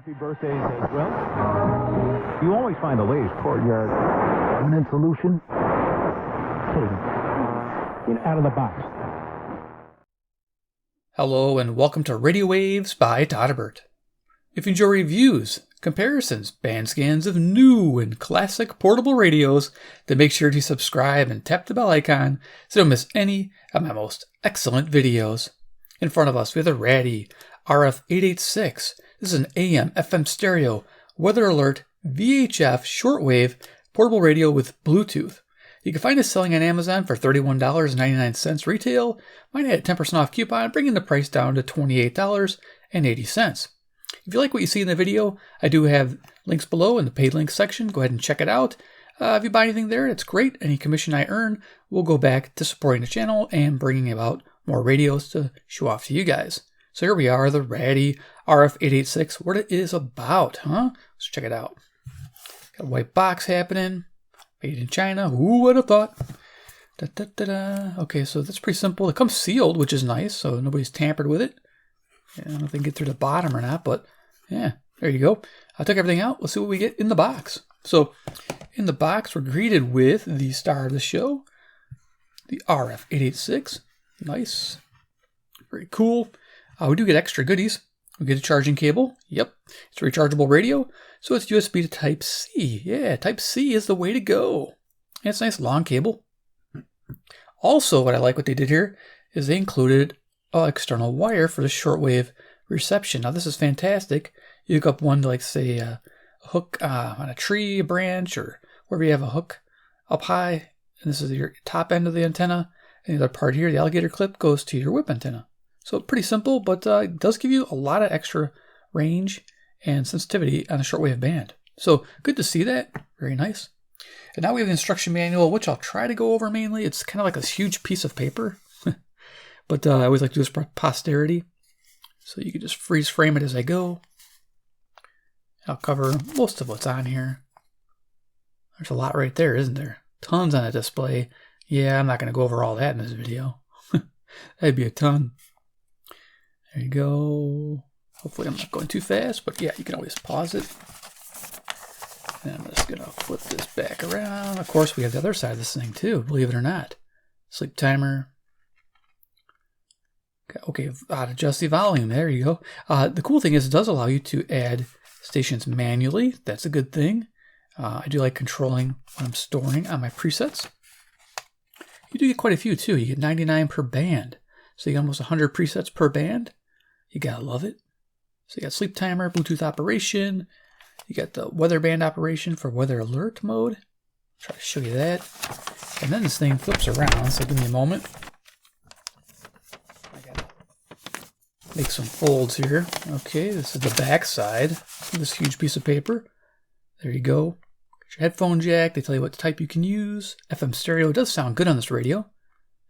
Happy birthdays as well. You always find the latest courtyard permanent solution. Out of the box. Hello and welcome to Radio Waves by todderbert. If you enjoy reviews, comparisons, band scans of new and classic portable radios, then make sure to subscribe and tap the bell icon so you don't miss any of my most excellent videos. In front of us we have the Raddy RF886. This is an AM FM stereo weather alert VHF shortwave portable radio with Bluetooth. You can find it selling on Amazon for $31.99 retail. Mine had a 10% off coupon, bringing the price down to $28.80. If you like what you see in the video, I do have links below in the paid links section. Go ahead and check it out. If you buy anything there, it's great. Any commission I earn will go back to supporting the channel and bringing about more radios to show off to you guys. So here we are, the Raddy RF886. What it is about, huh? Let's check it out. Got a white box happening. Made in China. Who would have thought? Okay, so that's pretty simple. It comes sealed, which is nice, so nobody's tampered with it. Yeah, I don't know if they can get through the bottom or not, but yeah, there you go. I took everything out. Let's see what we get in the box. So in the box, we're greeted with the star of the show, the RF886. Nice. Very cool. We do get extra goodies. We get a charging cable. Yep. It's a rechargeable radio. So it's USB to Type-C. Yeah, Type-C is the way to go. And it's a nice long cable. Also, what I like what they did here is they included an external wire for the shortwave reception. Now, this is fantastic. You hook up one to, like, say, a hook on a tree, a branch, or wherever you have a hook up high. And this is your top end of the antenna. And the other part here, the alligator clip, goes to your whip antenna. So pretty simple, but it does give you a lot of extra range and sensitivity on a shortwave band. So good to see that. Very nice. And now we have the instruction manual, which I'll try to go over mainly. It's kind of like a huge piece of paper. But I always like to do this for posterity. So you can just freeze frame it as I go. I'll cover most of what's on here. There's a lot right there, isn't there? Tons on a display. Yeah, I'm not going to go over all that in this video. That'd be a ton. There you go. Hopefully I'm not going too fast, but yeah, you can always pause it. And I'm just going to flip this back around. Of course, we have the other side of this thing too, believe it or not. Sleep timer. Okay, adjust the volume. There you go. The cool thing is it does allow you to add stations manually. That's a good thing. I do like controlling what I'm storing on my presets. You do get quite a few too. You get 99 per band. So you get almost 100 presets per band. You gotta love it. So you got sleep timer, Bluetooth operation. You got the weather band operation for weather alert mode. Try to show you that. And then this thing flips around, so give me a moment. I gotta make some folds here. Okay, this is the back side of this huge piece of paper. There you go. Got your headphone jack. They tell you what type you can use. FM stereo. It does sound good on this radio.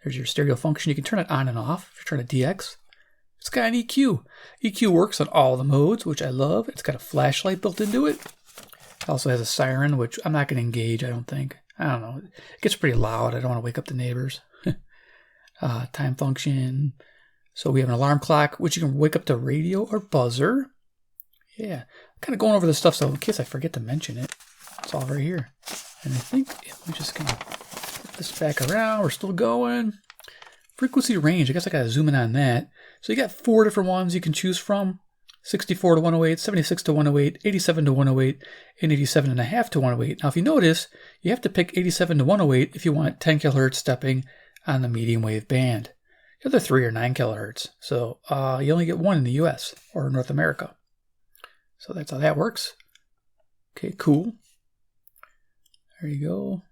There's your stereo function. You can turn it on and off if you're trying to DX. It's got an EQ. EQ works on all the modes, which I love. It's got a flashlight built into it. It also has a siren, which I'm not going to engage, I don't think. I don't know. It gets pretty loud. I don't want to wake up the neighbors. Time function. So we have an alarm clock, which you can wake up to radio or buzzer. Yeah. I'm kind of going over this stuff, so in case I forget to mention it, it's all right here. And I think I'm just going to flip this back around. We're still going. Frequency range, I guess I gotta zoom in on that. So you got 4 different ones you can choose from. 64 to 108, 76 to 108, 87 to 108, and 87.5 to 108. Now if you notice, you have to pick 87 to 108 if you want 10 kHz stepping on the medium wave band. The other 3 are 9 kHz. So you only get 1 in the US or North America. So that's how that works. Okay, cool. There you go.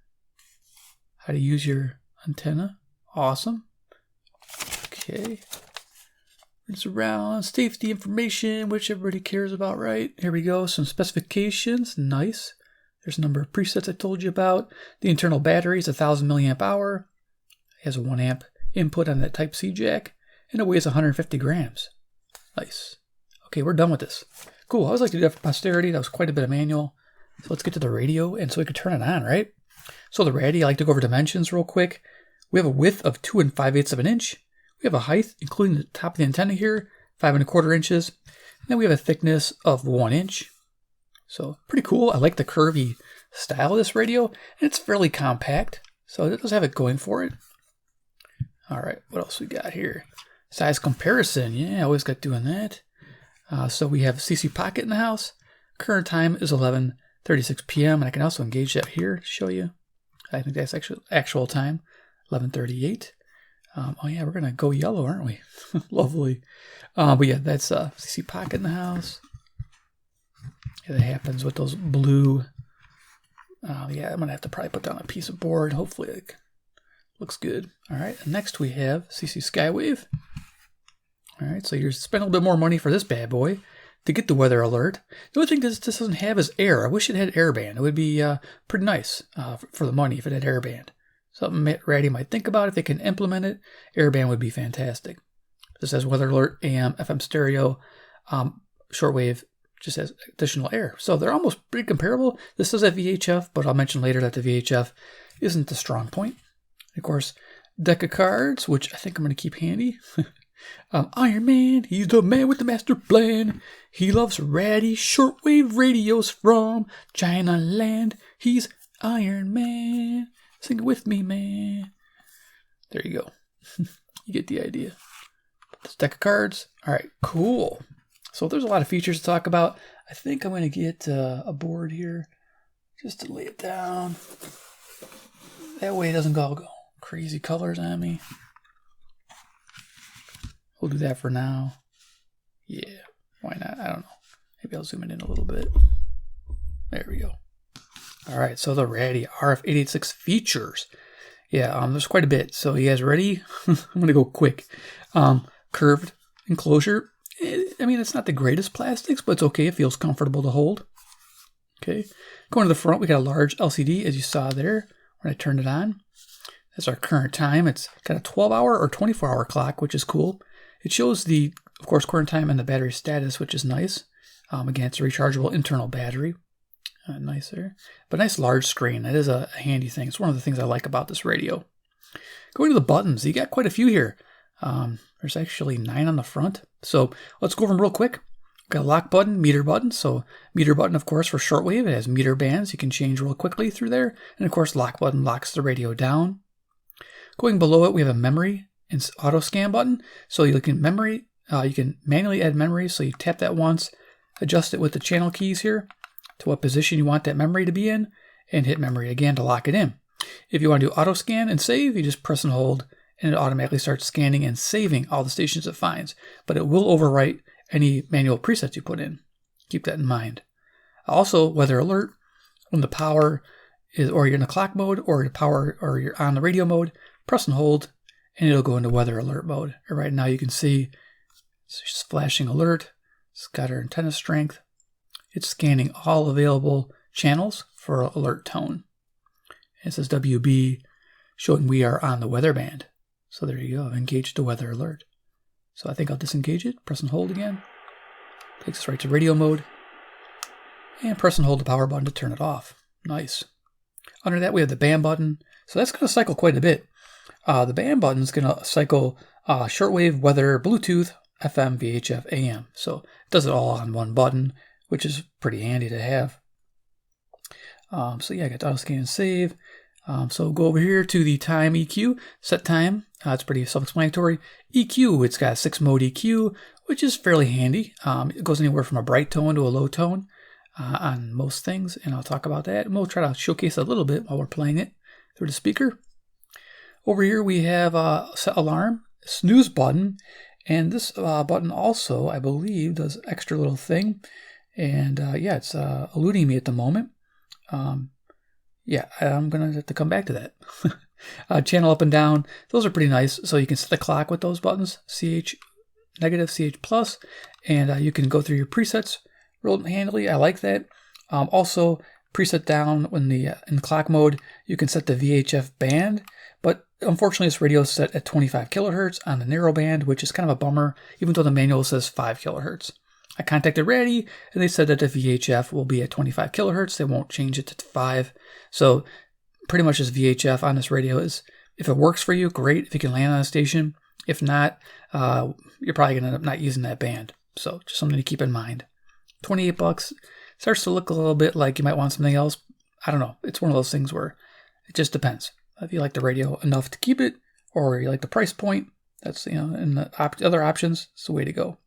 How to use your antenna. Awesome. Okay, it's around safety information, which everybody cares about, right? Here we go, some specifications, nice. There's a number of presets I told you about. The internal battery is 1,000 milliamp hour. It has a 1 amp input on that Type-C jack, and it weighs 150 grams. Nice. Okay, we're done with this. Cool, I always like to do that for posterity. That was quite a bit of manual. So let's get to the radio, and so we can turn it on, right? So the Raddy, I like to go over dimensions real quick. We have a width of 2 5/8 of an inch. We have a height, including the top of the antenna here, 5 1/4 inches. then we have a thickness of 1 inch. So pretty cool. I like the curvy style of this radio, and it's fairly compact. So it does have it going for it. All right, what else we got here? Size comparison. Yeah, I always got doing that. So we have CC pocket in the house. Current time is 11:36 p.m. and I can also engage that here to show you. I think that's actual time, 11:38. Oh yeah, we're gonna go yellow, aren't we? Lovely. But yeah, that's CC pocket in the house. Yeah, that happens with those blue. Yeah, I'm gonna have to probably put down a piece of board. Hopefully it looks good. All right, and next we have CC Skywave. All right, so you're spending a little bit more money for this bad boy to get the weather alert. The only thing this doesn't have is air. I wish it had airband. It would be pretty nice for the money if it had airband. Something Raddy might think about if they can implement it. Airband would be fantastic. This has weather alert, AM, FM stereo, shortwave, just has additional air. So they're almost pretty comparable. This does have VHF, but I'll mention later that the VHF isn't the strong point. Of course, deck of cards, which I think I'm going to keep handy. Iron Man, he's the man with the master plan. He loves Raddy shortwave radios from China land. He's Iron Man. Sing it with me, man. There you go. You get the idea. This deck of cards. All right, cool. So there's a lot of features to talk about. I think I'm going to get a board here just to lay it down. That way it doesn't go crazy colors on me. We'll do that for now. Yeah, why not? I don't know. Maybe I'll zoom it in a little bit. There we go. All right, so the Raddy RF886 features. Yeah, there's quite a bit. So you guys ready? I'm going to go quick. Curved enclosure. I mean, it's not the greatest plastics, but it's okay. It feels comfortable to hold. Okay. Going to the front, we got a large LCD, as you saw there when I turned it on. That's our current time. It's got a 12-hour or 24-hour clock, which is cool. It shows the, of course, current time and the battery status, which is nice. Again, it's a rechargeable internal battery. Nice there. But nice large screen. That is a handy thing. It's one of the things I like about this radio. Going to the buttons, you got quite a few here. There's actually 9 on the front. So let's go over them real quick. Got a lock button, meter button. So meter button, of course, for shortwave. It has meter bands. You can change real quickly through there. And of course, lock button locks the radio down. Going below it, we have a memory and auto scan button. So you can you can manually add memory. So you tap that once, adjust it with the channel keys here to what position you want that memory to be in, and hit memory again to lock it in. If you want to do auto scan and save, you just press and hold, and it automatically starts scanning and saving all the stations it finds. But it will overwrite any manual presets you put in. Keep that in mind. Also, weather alert, when the power is, or you're in the clock mode, or the power, or you're on the radio mode, press and hold, and it'll go into weather alert mode. And right now you can see it's just flashing alert. It's got our antenna strength. It's scanning all available channels for alert tone. It says WB, showing we are on the weather band. So there you go. I've engaged the weather alert. So I think I'll disengage it, press and hold again. Takes us right to radio mode. And press and hold the power button to turn it off. Nice. Under that we have the band button. So that's going to cycle quite a bit. The band button is going to cycle shortwave, weather, Bluetooth, FM, VHF, AM. So it does it all on one button, which is pretty handy to have. So yeah, I got auto scan and save. So go over here to the time EQ, set time. It's pretty self-explanatory. EQ, it's got a 6-mode EQ, which is fairly handy. It goes anywhere from a bright tone to a low tone on most things, and I'll talk about that. And we'll try to showcase a little bit while we're playing it through the speaker. Over here we have set alarm, snooze button, and this button also, I believe, does an extra little thing. And yeah, it's eluding me at the moment. Yeah, I'm going to have to come back to that. Channel up and down, those are pretty nice. So you can set the clock with those buttons, CH negative, CH plus, and you can go through your presets real handily. I like that. Also, preset down when in clock mode, you can set the VHF band, but unfortunately this radio is set at 25 kilohertz on the narrow band, which is kind of a bummer, even though the manual says 5 kilohertz. I contacted Raddy, and they said that the VHF will be at 25 kilohertz. They won't change it to 5. So pretty much this VHF on this radio is, if it works for you, great. If you can land on a station. If not, you're probably going to end up not using that band. So just something to keep in mind. $28 starts to look a little bit like you might want something else. I don't know. It's one of those things where it just depends. If you like the radio enough to keep it, or you like the price point, that's, and the other options, it's the way to go.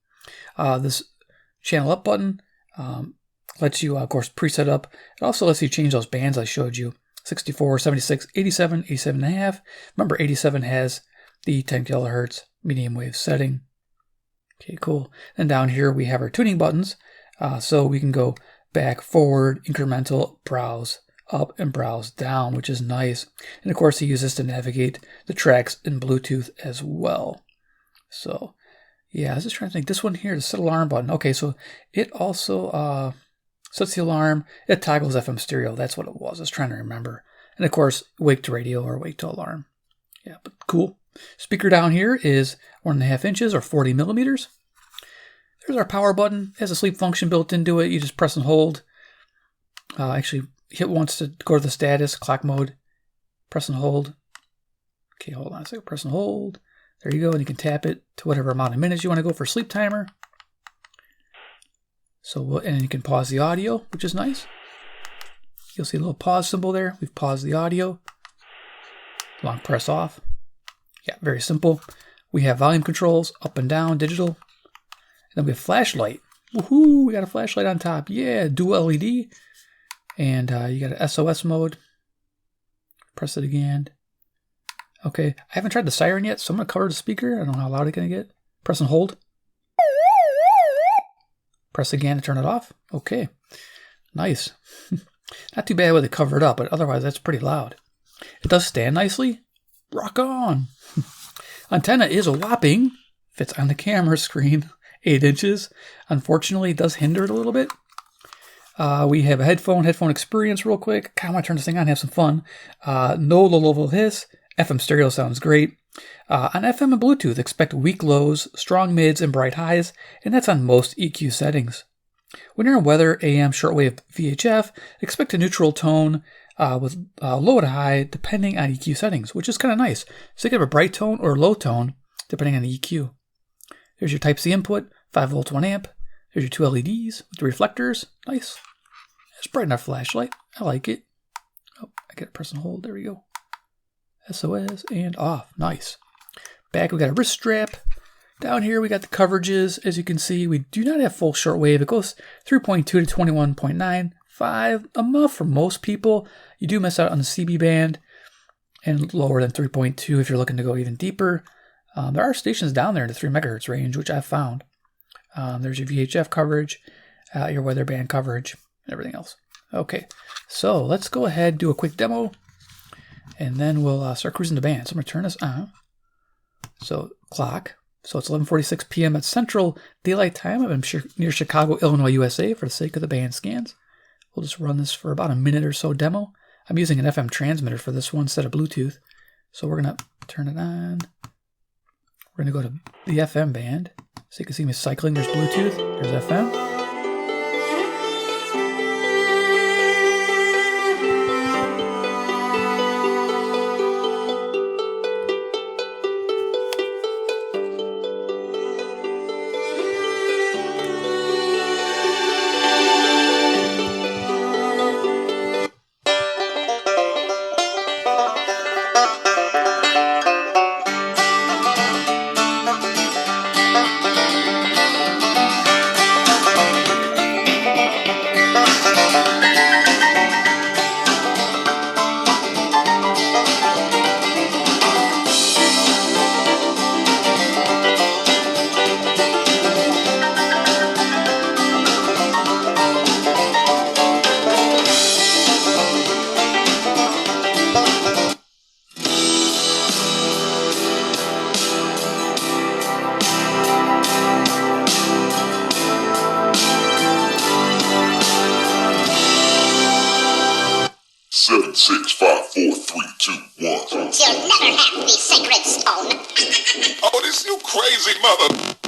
This channel up button lets you, of course, preset up. It also lets you change those bands I showed you. 64, 76, 87, 87.5. Remember, 87 has the 10 kilohertz medium wave setting. Okay, cool. And down here we have our tuning buttons. So we can go back, forward, incremental, browse up, and browse down, which is nice. And of course, you use this to navigate the tracks in Bluetooth as well. So yeah, I was just trying to think. This one here, the set alarm button. Okay, so it also sets the alarm. It toggles FM stereo. That's what it was. I was trying to remember. And of course, wake to radio or wake to alarm. Yeah, but cool. Speaker down here is 1.5 inches or 40 millimeters. There's our power button. It has a sleep function built into it. You just press and hold. Actually, hit once to go to the status, clock mode. Press and hold. Okay, hold on a second. Press and hold. There you go. And you can tap it to whatever amount of minutes you want to go for sleep timer. So, and you can pause the audio, which is nice. You'll see a little pause symbol there. We've paused the audio. Long press off. Yeah, very simple. We have volume controls, up and down, digital. And then we have flashlight. Woohoo! We got a flashlight on top. Yeah, dual LED. And you got an SOS mode. Press it again. Okay, I haven't tried the siren yet, so I'm going to cover the speaker. I don't know how loud it's going to get. Press and hold. Press again to turn it off. Okay, nice. Not too bad with it covered up, but otherwise that's pretty loud. It does stand nicely. Rock on. Antenna is a whopping, fits on the camera screen, 8 inches. Unfortunately, it does hinder it a little bit. We have a headphone experience real quick. I want to turn this thing on and have some fun. No low-level hiss. FM stereo sounds great. On FM and Bluetooth, expect weak lows, strong mids, and bright highs, and that's on most EQ settings. When you're in weather, AM, shortwave, VHF, expect a neutral tone with low to high depending on EQ settings, which is kind of nice. So you can have a bright tone or low tone depending on the EQ. Here's your Type-C input, 5 volts, 1 amp. Here's your 2 LEDs with the reflectors. Nice. It's bright enough flashlight. I like it. Oh, I got to press and hold. There we go. SOS and off. Nice. Back, we got a wrist strap. Down here, we got the coverages. As you can see, we do not have full shortwave. It goes 3.2 to 21.95. Enough for most people. You do miss out on the CB band and lower than 3.2 if you're looking to go even deeper. There are stations down there in the 3 megahertz range, which I've found. There's your VHF coverage, your weather band coverage, and everything else. Okay, so let's go ahead and do a quick demo, and then we'll start cruising the band. So I'm going to turn this on. So clock. So it's 11:46 p.m. at Central Daylight Time. I'm near Chicago, Illinois, USA for the sake of the band scans. We'll just run this for about a minute or so demo. I'm using an FM transmitter for this one instead of Bluetooth. So we're going to turn it on. We're going to go to the FM band. So you can see me cycling. There's Bluetooth. There's FM. Seven, 6, 5, 4, 3, 2, 1. You'll never have the sacred stone. Oh, this you crazy mother.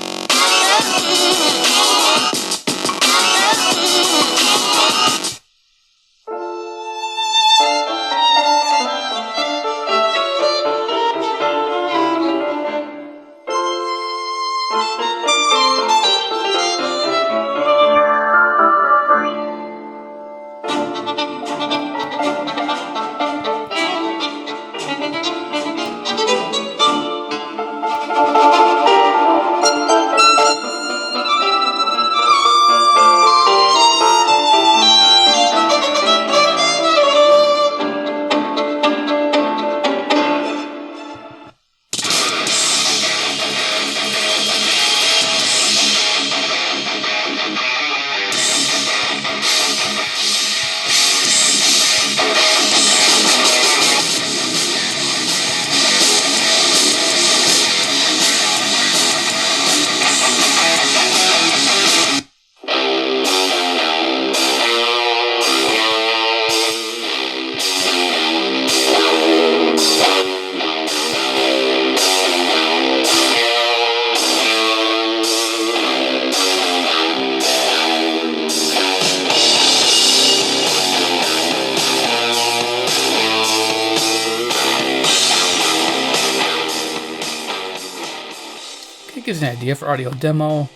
an idea for audio demo.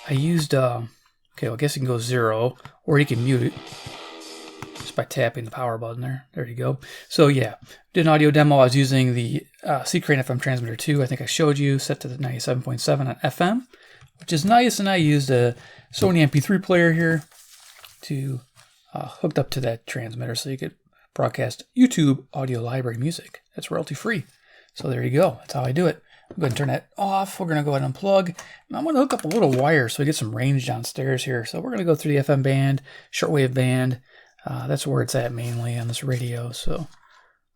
I used, okay, well, I guess you can go 0, or you can mute it just by tapping the power button there. There you go. So yeah, did an audio demo. I was using the C-Crane FM transmitter 2. I think I showed you, set to the 97.7 on FM, which is nice. And I used a Sony MP3 player here to hooked up to that transmitter so you could broadcast YouTube audio library music. That's royalty free. So there you go. That's how I do it. I'm going to turn that off. We're going to go ahead and unplug. And I'm going to hook up a little wire so we get some range downstairs here. So we're going to go through the FM band, shortwave band. That's where it's at mainly on this radio. So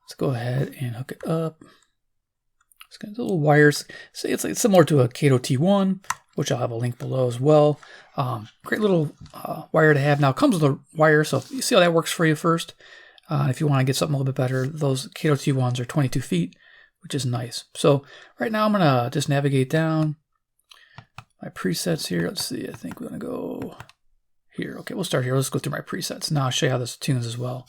let's go ahead and hook it up. It's got little wires. See, it's similar to a Kato T1, which I'll have a link below as well. Great little wire to have. Now it comes with a wire, so you see how that works for you first. If you want to get something a little bit better, those Kato T1s are 22 feet, which is nice. So right now I'm going to just navigate down my presets here. Let's see, I think we're going to go here. Okay, we'll start here. Let's go through my presets. Now I'll show you how this tunes as well.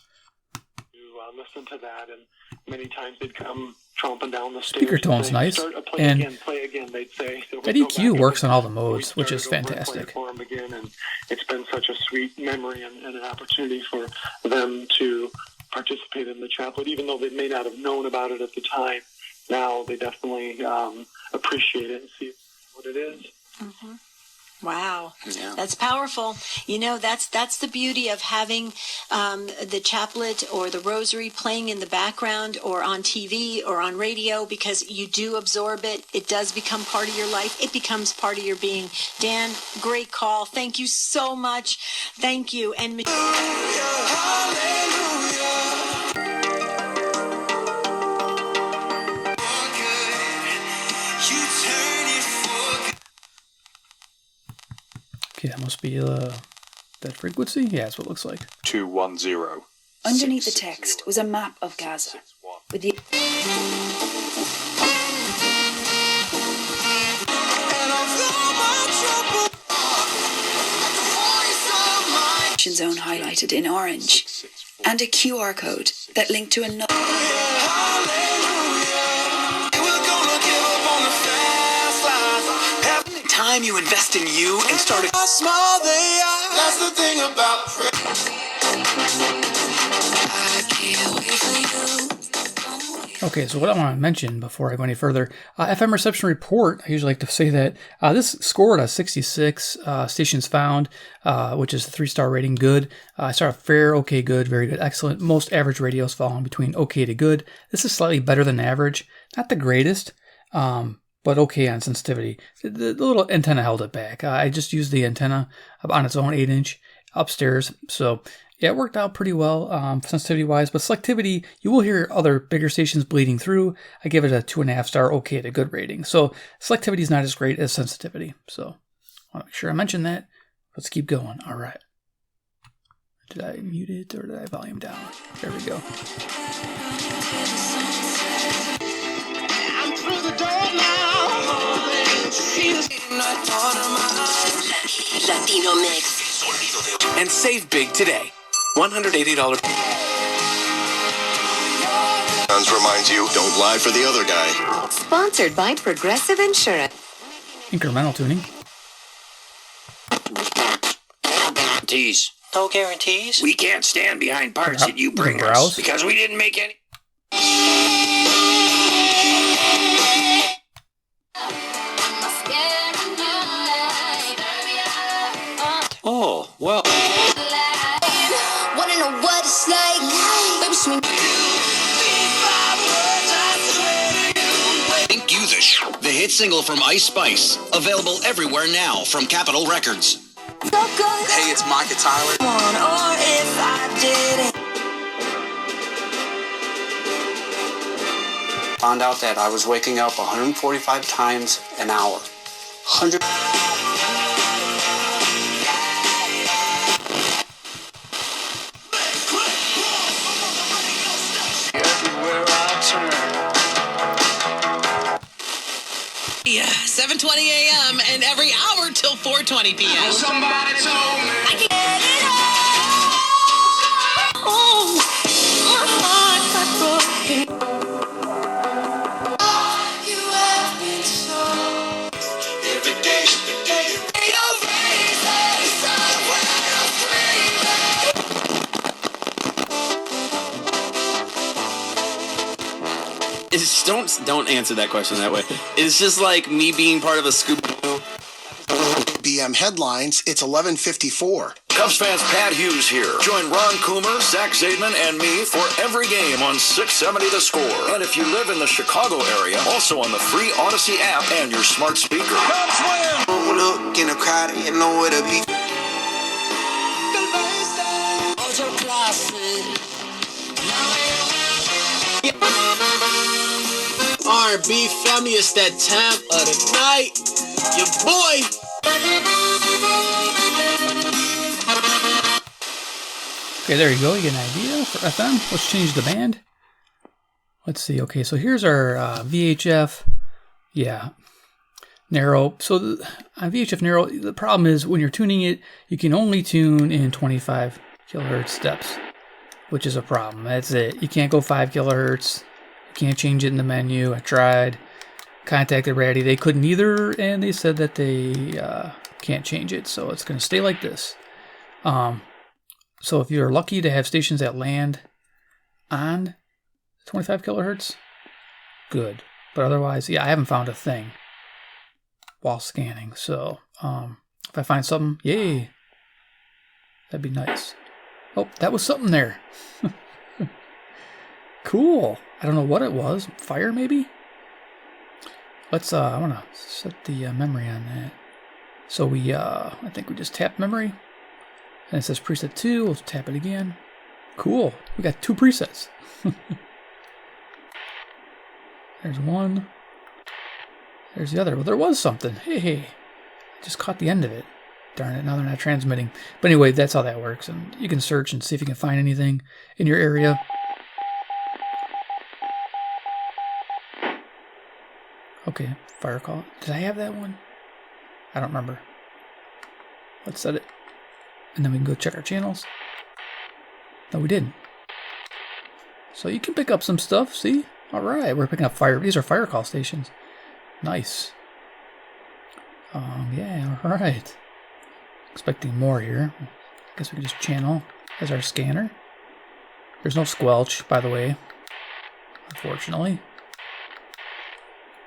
You listen to that, and many times they'd come tromping down the stairs. Speaker tone's nice. And play again, they'd say. That EQ works on all the modes, which is fantastic. For them again, and it's been such a sweet memory and an opportunity for them to participate in the chaplet, even though they may not have known about it at the time. Now they definitely appreciate it and see what it is. Mm-hmm. Wow, yeah. That's powerful. You know, that's the beauty of having the chaplet or the rosary playing in the background or on TV or on radio, because you do absorb it. It does become part of your life. It becomes part of your being. Dan, great call. Thank you so much. Thank you. And okay, that must be that frequency. Yeah, that's what it looks like. 210. Underneath the text was a map of Gaza with the zone highlighted in orange and a QR code that linked to another. Time you invest in you and start a Small they are. That's the thing about Okay, so what I want to mention before I go any further, FM reception report, I usually like to say that this scored a 66 stations found, which is a 3-star rating, good. I started fair, okay, good, very good, excellent. Most average radios fall in between okay to good. This is slightly better than average. Not the greatest, but okay on sensitivity. The little antenna held it back. I just used the antenna on its own 8-inch upstairs, so yeah, it worked out pretty well sensitivity-wise, but selectivity, you will hear other bigger stations bleeding through. I give it a 2.5-star okay to good rating. So selectivity is not as great as sensitivity. So I want to make sure I mention that. Let's keep going. All right. Did I mute it or did I volume down? There we go. I'm through the door now. Latino Mix. and save big today. $180. Reminds you, don't lie for the other guy. Sponsored by Progressive Insurance. Incremental tuning. Guarantees. No guarantees? We can't stand behind parts that you bring us because we didn't make any. Oh, well. Wanna know what it's like? Baby, swing. Thank you, the hit single from Ice Spice. Available everywhere now from Capitol Records. Hey, it's Micah Tyler. Or if I didn't. Found out that I was waking up 145 times an hour. 100. Everywhere I turn. Yeah, 7:20 a.m. and every hour till 4:20 p.m. Somebody told me I can get it all. Oh, my heart got broken. You have been so. Every It's don't answer that question that way. It's just like me being part of a Scooby-Doo. BM headlines, it's 11:54. Cubs fans, Pat Hughes here. Join Ron Coomer, Zach Zaidman, and me for every game on 670 The Score. And if you live in the Chicago area, also on the free Odyssey app and your smart speaker. Cubs win! Look in the crowd, you know where to be. R&B family, it's that time of the night. Your boy. Okay, there you go. You get an idea for FM. Let's change the band. Let's see. Okay, so here's our VHF. Yeah, narrow. So on VHF narrow, the problem is when you're tuning it, you can only tune in 25 kilohertz steps, which is a problem. That's it. You can't go 5 kilohertz. You can't change it in the menu. I tried. Contacted Raddy. They couldn't either, and they said that they can't change it, so it's going to stay like this. So if you're lucky to have stations that land on 25 kilohertz, good. But otherwise, yeah, I haven't found a thing while scanning. So if I find something, yay, that'd be nice. Oh, that was something there. Cool. I don't know what it was. Fire, maybe? Let's, I want to set the memory on that. So we, I think we just tap memory. And it says preset 2. We'll tap it again. Cool. We got 2 presets. There's one. There's the other. Well, there was something. Hey. Just caught the end of it. Darn it. Now they're not transmitting. But anyway, that's how that works. And you can search and see if you can find anything in your area. Okay, fire call. Did I have that one? I don't remember. Let's set it. And then we can go check our channels. No, we didn't. So you can pick up some stuff, see? Alright, we're picking up fire. These are fire call stations. Nice. Yeah, alright. Expecting more here. I guess we can just channel as our scanner. There's no squelch, by the way. Unfortunately.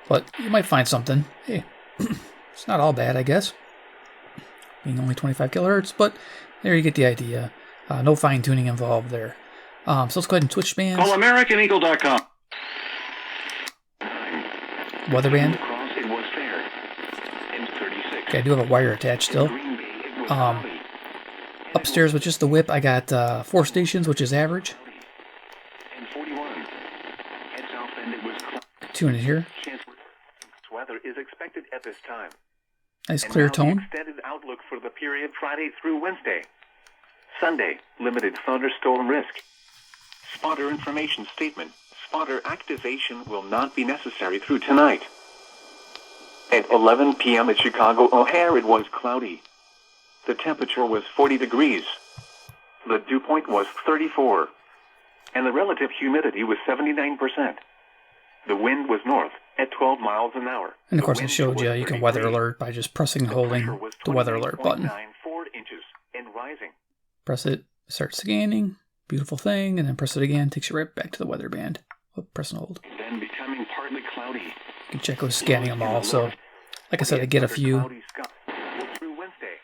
But you might find something. Hey, it's not all bad, I guess. Being only 25 kilohertz, but there you get the idea. No fine-tuning involved there. So let's go ahead and switch bands. Call AmericanEagle.com. Weather band. Okay, I do have a wire attached still. Upstairs with just the whip, I got 4 stations, which is average. Tune it here. Weather is expected at this time. Nice clear tone. Extended outlook for the period Friday through Wednesday. Sunday, limited thunderstorm risk. Spotter information statement. Spotter activation will not be necessary through tonight. At 11 p.m. at Chicago O'Hare, it was cloudy. The temperature was 40 degrees. The dew point was 34. And the relative humidity was 79%. The wind was north at 12 miles an hour. And of course I showed you, you can weather alert by just pressing and holding the weather alert button. Press it, start scanning, beautiful thing, and then press it again, takes you right back to the weather band. Oh, press and hold. Then becoming partly cloudy. You can check who's scanning them all, so like I said, I get a few. Through Wednesday.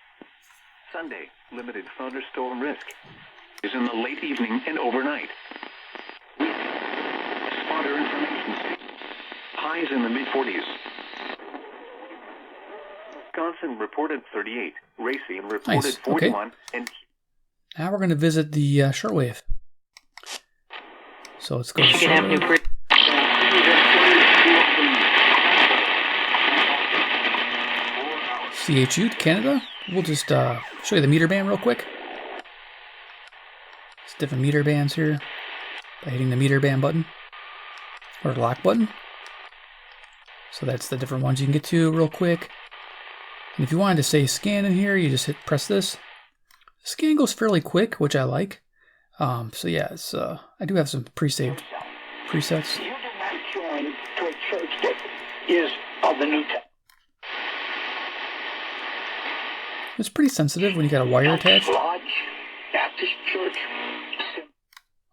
Sunday, limited thunderstorm risk is in the late evening and overnight. Spotter information statement. Highs in the mid-40s. Wisconsin reported 38. Racine reported nice. 41. Okay. And now we're going to visit the shortwave. So let's go to shortwave. CHU, Canada. We'll just show you the meter band real quick. It's different meter bands here by hitting the meter band button or lock button. So that's the different ones you can get to real quick. And if you wanted to say scan in here, you just press this. The scan goes fairly quick, which I like. So yeah, it's I do have some pre-saved presets. You do not join to a church that is of the New Testament. It's pretty sensitive when you got a wire attached. Lodge, Baptist Church.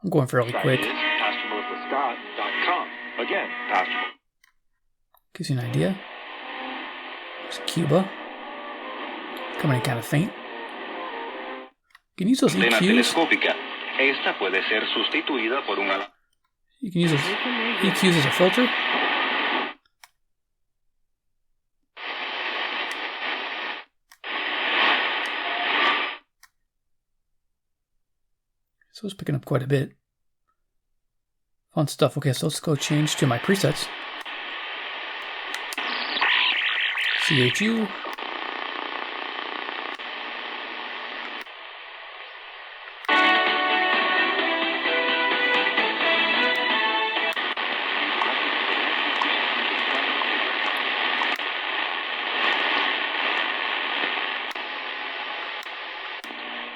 I'm going fairly quick. CustomerForScott.com. A Again, past. Gives you an idea. There's Cuba. Coming in kind of faint. You can use those EQs. You can use those EQs as a filter. So it's picking up quite a bit. Fun stuff. Okay, so let's go change to my presets. CHU.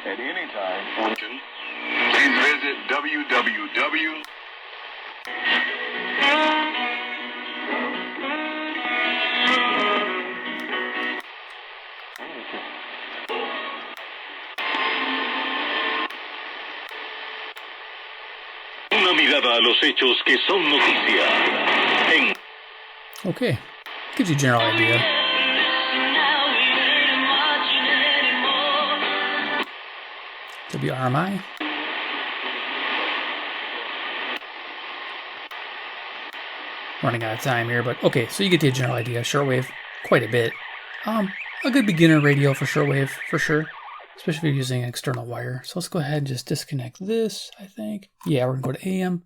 At any time, please visit www. Una mirada a los hechos que son noticia. Okay, gives you a general idea. WRMI. Running out of time here, but okay, so you get the general idea. Shortwave, quite a bit. A good beginner radio for shortwave, for sure. Especially if you're using an external wire. So let's go ahead and just disconnect this, I think. Yeah, we're going to go to AM.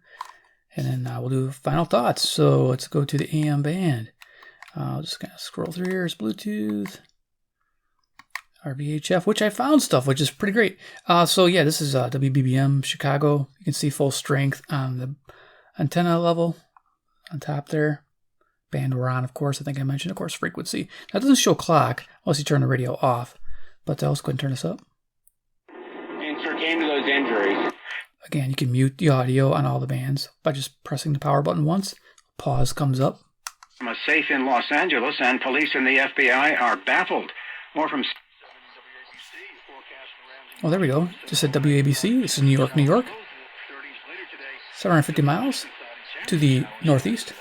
And then we'll do final thoughts. So let's go to the AM band. I'll just kind of scroll through here. It's Bluetooth. Our VHF, which I found stuff, which is pretty great. So yeah, this is WBBM Chicago. You can see full strength on the antenna level on top there. Band we're on, of course. I think I mentioned, of course, frequency. Now, it doesn't show clock unless you turn the radio off. But let's go ahead and turn this up. Answer came to those injuries. Again, you can mute the audio on all the bands by just pressing the power button once. Pause comes up. From a safe in Los Angeles, and police and the FBI are baffled. More from... Oh, there we go. Just said WABC. This is New York, New York. 750 miles to the northeast.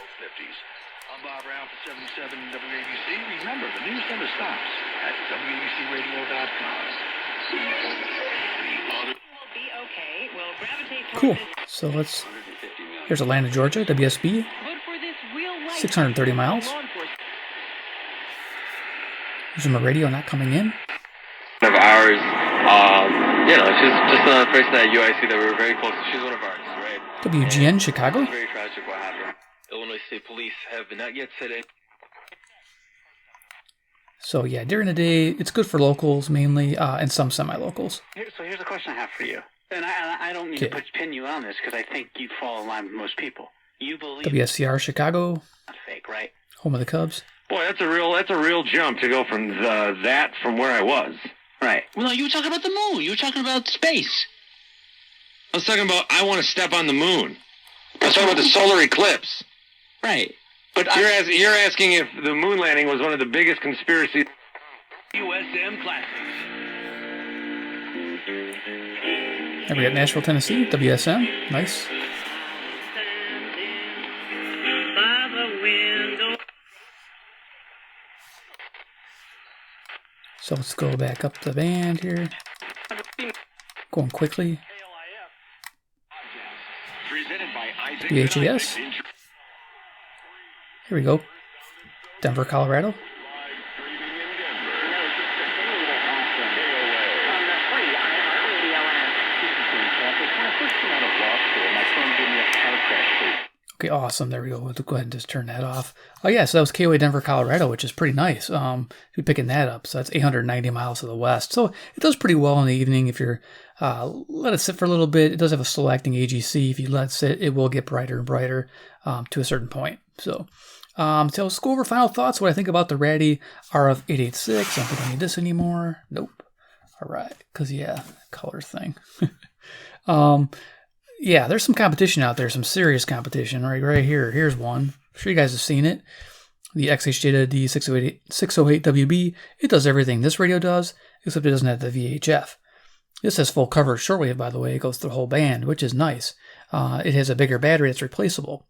I'm Bob Brown for 77 WABC. Remember, the news never stops at WABCRadio.com. Cool. So let's... Here's Atlanta, Georgia, WSB. 630 miles. There's my radio not coming in. Of ours, she's just another person at UIC that we were very close to. She's one of ours, right? WGN, Chicago. It's very tragic what happened. Illinois State Police have not yet said it. So yeah, during the day, it's good for locals mainly, and some semi-locals. So here's a question I have for you. And I don't mean to pin you on this because I think you fall in line with most people. You believe WSCR, Chicago. Not fake, right? Home of the Cubs. Boy, that's a real jump to go from from where I was. Right. Well, no, you were talking about the moon. You were talking about space. I was talking about I want to step on the moon. I was talking about the solar eclipse. Right. But you're asking if the moon landing was one of the biggest conspiracies. USM Classics. And we got Nashville, Tennessee, WSM. Nice. So let's go back up the band here. Going quickly. VHAS. Here we go. Denver, Colorado. Okay, awesome. There we go. We'll go ahead and just turn that off. Oh yeah, so that was KOA Denver, Colorado, which is pretty nice. You're picking that up. So that's 890 miles to the west. So it does pretty well in the evening if you're let it sit for a little bit. It does have a slow acting AGC. If you let it sit, it will get brighter and brighter to a certain point. So let's go over final thoughts. What I think about the Raddy RF886. I don't think I need this anymore. Nope. All right, because yeah, color thing. Yeah, there's some competition out there, some serious competition right here. Here's one. I'm sure you guys have seen it. The XH Data D608WB. It does everything this radio does, except it doesn't have the VHF. This has full coverage shortwave, by the way. It goes through the whole band, which is nice. It has a bigger battery that's replaceable.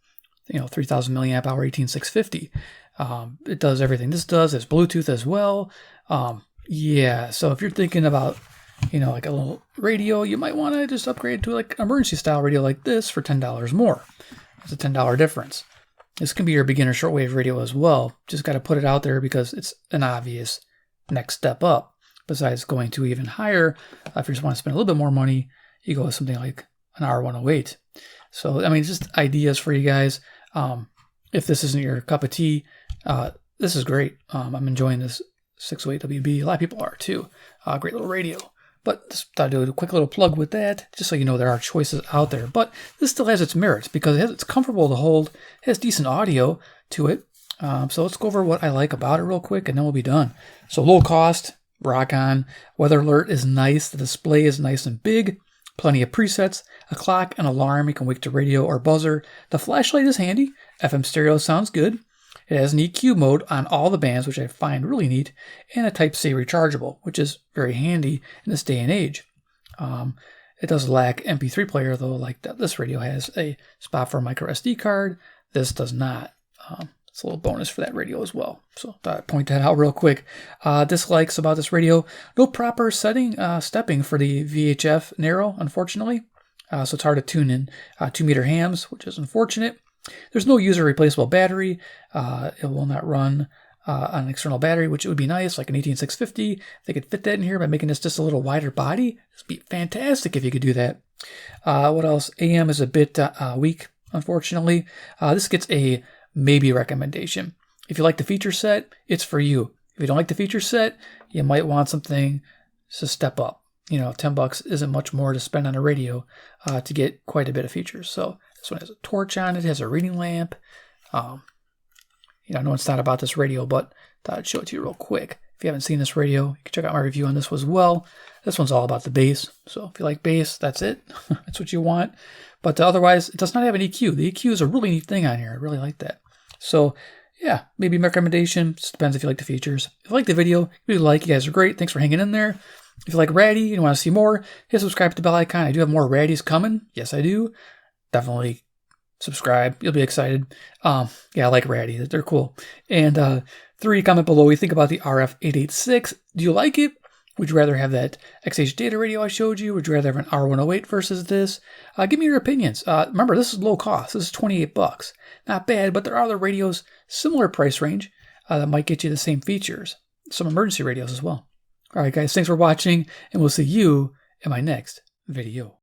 3000 milliamp hour 18650. It does everything this does. It's Bluetooth as well. Yeah, so if you're thinking about, like a little radio, you might want to just upgrade to like emergency style radio like this for $10 more. That's a $10 difference. This can be your beginner shortwave radio as well. Just got to put it out there because it's an obvious next step up. Besides going to even higher, if you just want to spend a little bit more money, you go with something like an R108. So, I mean, just ideas for you guys. If this isn't your cup of tea, this is great. I'm enjoying this 608WB. A lot of people are too. Great little radio. But just thought I'd do a quick little plug with that, just so you know there are choices out there. But this still has its merits because it's comfortable to hold. It has decent audio to it. So let's go over what I like about it real quick, and then we'll be done. So low cost, rock on. Weather alert is nice. The display is nice and big. Plenty of presets. A clock, an alarm. You can wake to radio or buzzer. The flashlight is handy. FM stereo sounds good. It has an EQ mode on all the bands, which I find really neat, and a Type-C rechargeable, which is very handy in this day and age. It does lack MP3 player, though, like this radio has a spot for a micro SD card. This does not. It's a little bonus for that radio as well. So thought I'd point that out real quick. Dislikes about this radio: no proper stepping for the VHF narrow, unfortunately. So it's hard to tune in 2-meter hams, which is unfortunate. There's no user replaceable battery. It will not run on an external battery, which would be nice, like an 18650. If they could fit that in here by making this just a little wider body, this would be fantastic if you could do that. What else? AM is a bit weak, unfortunately. This gets a maybe recommendation. If you like the feature set, it's for you. If you don't like the feature set, you might want something to step up. $10 isn't much more to spend on a radio to get quite a bit of features. So this one has a torch on it, has a reading lamp. I know it's not about this radio, but thought I'd show it to you real quick. If you haven't seen this radio, you can check out my review on this as well. This one's all about the bass. So if you like bass, that's it. That's what you want. But otherwise, it does not have an EQ. The EQ is a really neat thing on here. I really like that. So yeah, maybe my recommendation. Just depends if you like the features. If you like the video, if you like, you guys are great. Thanks for hanging in there. If you like Raddy and you want to see more, hit subscribe to the bell icon. I do have more Raddies coming. Yes, I do. Definitely subscribe. You'll be excited. Yeah, I like Raddy. They're cool. And 3, comment below what you think about the RF886. Do you like it? Would you rather have that XH data radio I showed you? Would you rather have an R108 versus this? Give me your opinions. Remember, this is low cost. This is $28. Not bad, but there are other radios, similar price range, that might get you the same features. Some emergency radios as well. All right, guys, thanks for watching, and we'll see you in my next video.